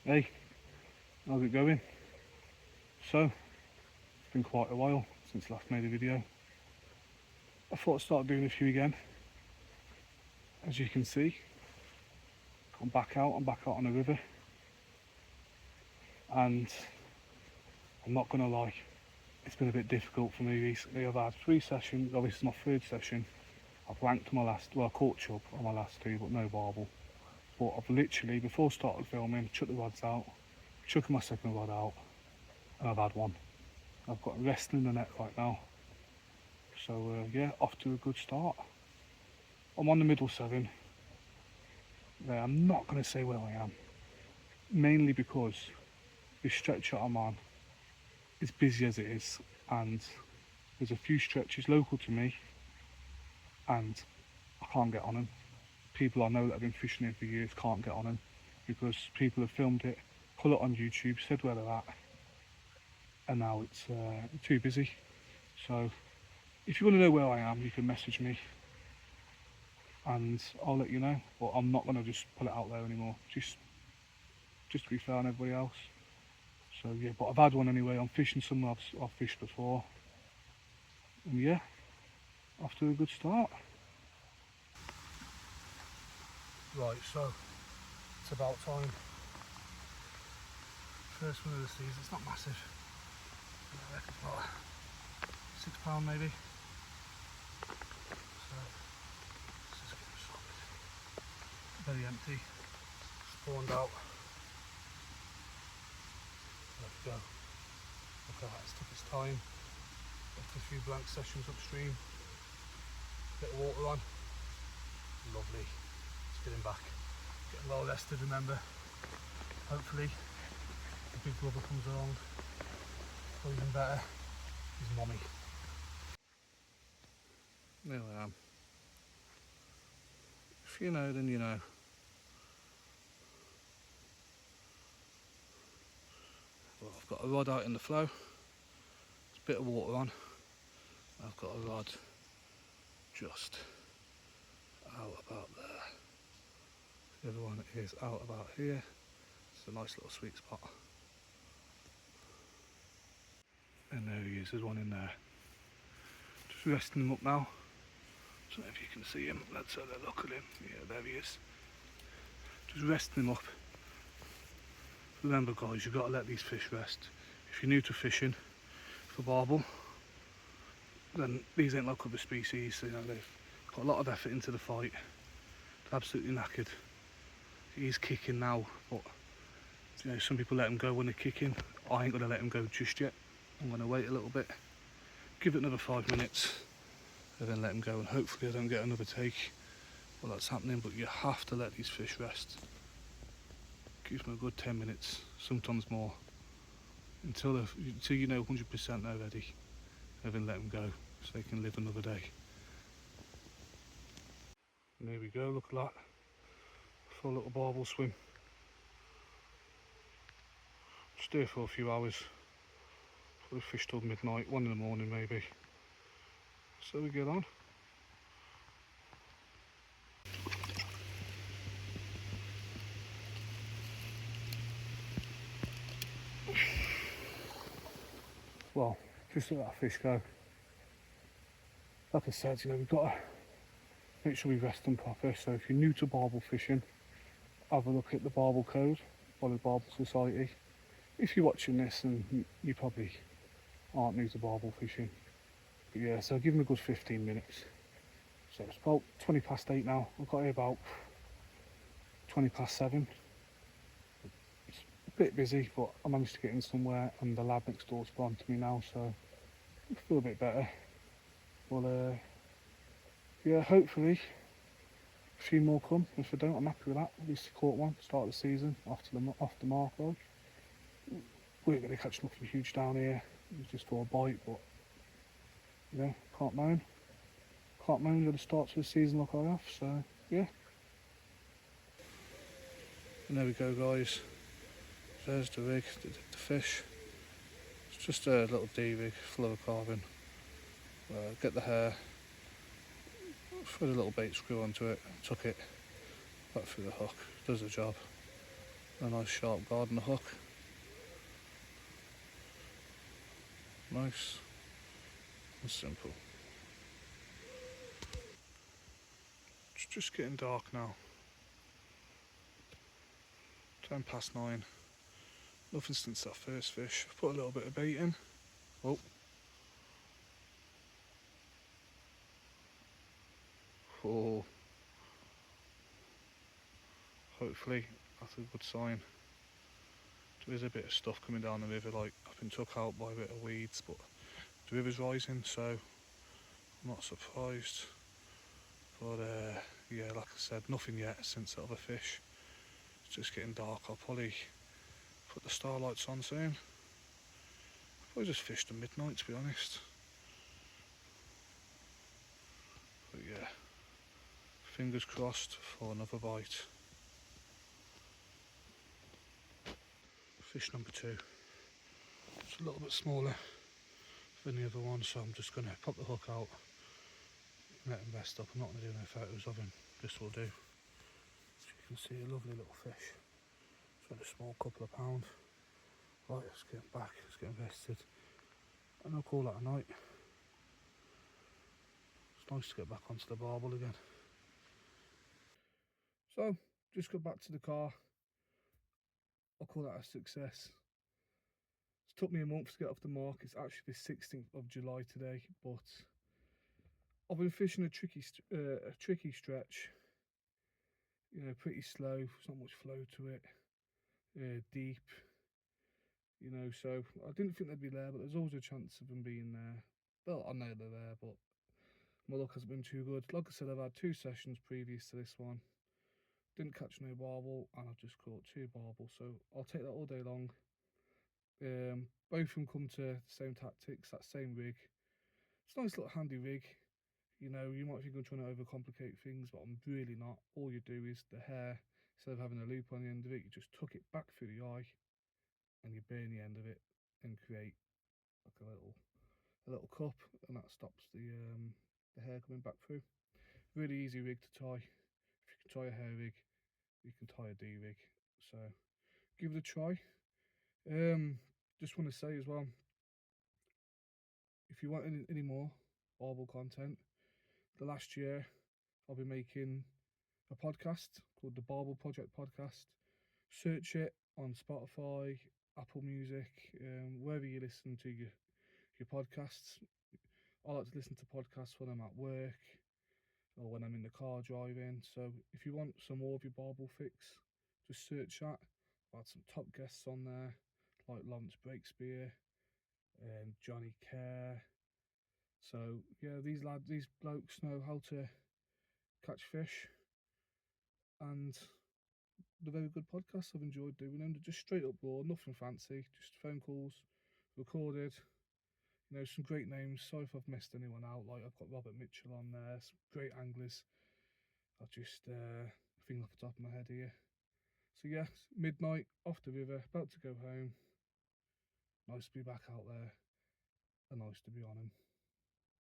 Hey, how's it going? So, it's been quite a while since last made a video. I thought I'd start doing a few again. As you can see, I'm back out on the river. And I'm not gonna lie, it's been a bit difficult for me recently. I've had 3 sessions, well this is my 3rd session. I've blanked my last, well I caught chub on my last 2 but no barbel. But I've literally, before I started filming, chucked the rods out, chucking my 2nd rod out, and I've had 1. I've got a resting in the net right now. So yeah, off to a good start. I'm on the middle Severn. Yeah, I'm not going to say where I am, mainly because this stretch that I'm on is busy as it is, and there's a few stretches local to me and I can't get on them. People I know that have been fishing here for years can't get on them because people have filmed it, put it on YouTube, said where they're at, and now it's too busy. So if you want to know where I am, you can message me and I'll let you know, but I'm not going to just put it out there anymore, just to be fair on everybody else. So yeah, but I've had one anyway. I'm fishing somewhere I've fished before, and yeah, off to a good start. Right, so it's about time. First one of the season. It's not massive. I reckon about £6 maybe. So this is getting solid. Very empty. Spawned out. There we go. Look at that, it's took its time. Left a few blank sessions upstream. Bit of water on. Lovely. Just getting back. Getting well rested, remember. Hopefully the big brother comes along. Or even better, his mommy. There I am. If you know, then you know. Well, I've got a rod out in the flow. There's a bit of water on. I've got a rod just out about there. The other one is out about here. It's a nice little sweet spot. And there he is, there's one in there. Just resting him up now. I don't know if you can see him. Let's have a look at him. Yeah, there he is. Just resting him up. Remember guys, you've got to let these fish rest. If you're new to fishing for barbel, then these ain't like other species. You know, they've got a lot of effort into the fight. They're absolutely knackered. He's kicking now, but you know, some people let him go when they're kicking. I ain't gonna let him go just yet. I'm gonna wait a little bit, give it another 5 minutes, and then let him go, and hopefully I don't get another take while that's happening. But you have to let these fish rest. Give them a good 10 minutes, sometimes more, until you know 100% they're ready, and then let them go so they can live another day. And there we go, look at that, full little barbel swim. Stay for a few hours, probably fish till midnight, 1 in the morning maybe. So we get on. Well, just let that fish go. Like I said, you know, we've got to make sure we rest them proper. So if you're new to barbel fishing, have a look at the Barbel Code by the Barbel Society. If you're watching this, and you probably aren't new to barbel fishing, but yeah, so give them a good 15 minutes. So it's about 20 past 8 now. I've got here about 20 past 7. It's a bit busy, but I managed to get in somewhere, and the lad next door's gone to me now, so I feel a bit better. Well, yeah, hopefully a few more come. If I don't, I'm happy with that. At least I caught one, start of the season, off the mark though. We're going to catch nothing huge down here. It was just for a bite, but you know, can't moan. Can't moan with the start to the season like I have, so yeah. And there we go guys. There's the rig, the fish. It's just a little D-rig, fluorocarbon. Get the hair, throw the little bait screw onto it, tuck it back through the hook, does the job. A nice sharp gardener hook. Nice and simple. It's just getting dark now. 9:10. Nothing since that first fish. I've put a little bit of bait in. Oh. Oh. Hopefully that's a good sign. There is a bit of stuff coming down the river, like I've been took out by a bit of weeds, but the river's rising, so I'm not surprised. But yeah, like I said, nothing yet since that other fish. It's just getting dark. I'll probably put the starlights on soon. I'll just fish to midnight, to be honest. But yeah, fingers crossed for another bite. Fish number 2. It's a little bit smaller than the other one, so I'm just going to pop the hook out and let him rest up. I'm not going to do no photos of him. This will do. So you can see a lovely little fish. It's only a small couple of pounds. Right, it's getting back, it's getting rested. And I'll call that a night. It's nice to get back onto the barbel again. So, just got back to the car. I'll call that a success. It's took me a month to get off the mark. It's actually the 16th of July today, but I've been fishing a tricky stretch. You know, pretty slow. There's not much flow to it. Deep. You know, so I didn't think they'd be there, but there's always a chance of them being there. Well, I know they're there, but my luck hasn't been too good. Like I said, I've had 2 sessions previous to this one. Didn't catch no barbel, and I've just caught 2 barbel, so I'll take that all day long. Both of them come to the same tactics, that same rig. It's a nice little handy rig. You know, you might think I'm trying to overcomplicate things, but I'm really not. All you do is the hair, instead of having a loop on the end of it, you just tuck it back through the eye, and you burn the end of it and create like a little cup, and that stops the hair coming back through. Really easy rig to tie. If you can tie a hair rig, you can tie a D rig. So give it a try. Just want to say as well, if you want any more barbel content, the last year I'll be making a podcast called the Barbel Project Podcast. Search it on Spotify, Apple Music, wherever you listen to your podcasts. I like to listen to podcasts when I'm at work or when I'm in the car driving. So if you want some more of your barbel fix, just search that. I've had some top guests on there, like Lawrence Breakspear and Johnny Kerr. So yeah, these blokes know how to catch fish, and they're very good podcasts. I've enjoyed doing them. They're just straight up raw, nothing fancy, just phone calls, recorded. You know, some great names. Sorry if I've missed anyone out. Like I've got Robert Mitchell on there, some great anglers. I'll just think off the top of my head here. So yeah, midnight, off the river, about to go home. Nice to be back out there, and nice to be on him.